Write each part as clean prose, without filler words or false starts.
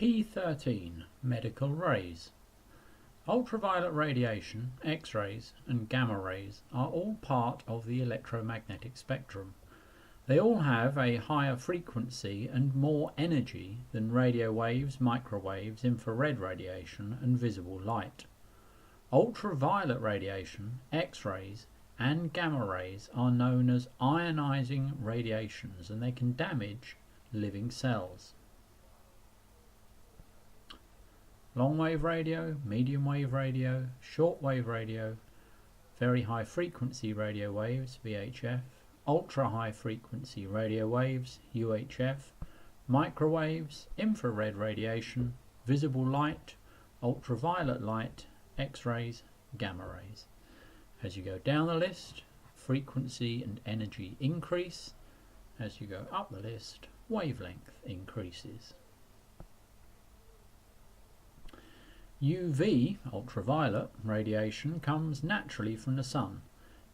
P13 Medical rays. Ultraviolet radiation, X-rays and gamma rays are all part of the electromagnetic spectrum. They all have a higher frequency and more energy than radio waves, microwaves, infrared radiation and visible light. Ultraviolet radiation, X-rays and gamma rays are known as ionizing radiations, and they can damage living cells. Long wave radio, medium wave radio, short wave radio, very high frequency radio waves, VHF, ultra high frequency radio waves, UHF, microwaves, infrared radiation, visible light, ultraviolet light, X-rays, gamma rays. As you go down the list, frequency and energy increase. As you go up the list, wavelength increases. UV, ultraviolet, radiation comes naturally from the sun.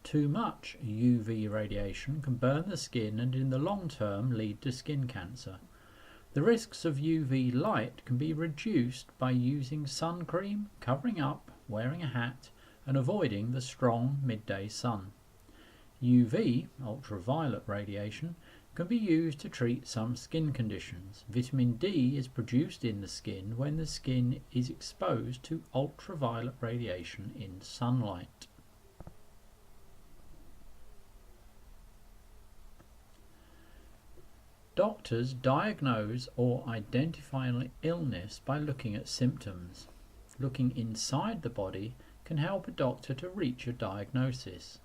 Too much UV radiation can burn the skin and in the long term lead to skin cancer. The risks of UV light can be reduced by using sun cream, covering up, wearing a hat and avoiding the strong midday sun. UV, ultraviolet radiation, can be used to treat some skin conditions. Vitamin D is produced in the skin when the skin is exposed to ultraviolet radiation in sunlight. Doctors diagnose or identify an illness by looking at symptoms. Looking inside the body can help a doctor to reach a diagnosis.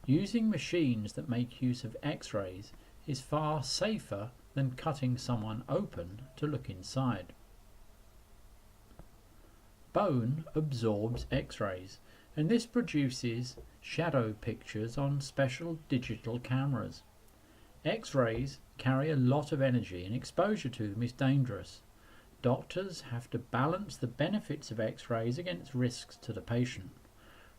Using machines that make use of X-rays is far safer than cutting someone open to look inside. Bone absorbs X-rays, and this produces shadow pictures on special digital cameras. X-rays carry a lot of energy and exposure to them is dangerous. Doctors have to balance the benefits of X-rays against risks to the patient.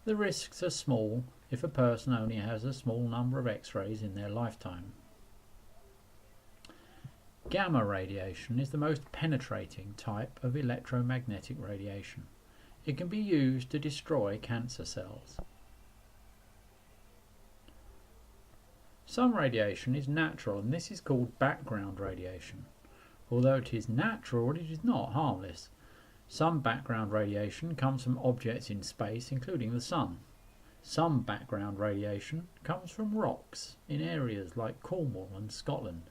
The risks are small if a person only has a small number of X-rays in their lifetime. Gamma radiation is the most penetrating type of electromagnetic radiation. It can be used to destroy cancer cells. Some radiation is natural, and this is called background radiation. Although it is natural, it is not harmless. Some background radiation comes from objects in space, including the sun. Some background radiation comes from rocks in areas like Cornwall and Scotland.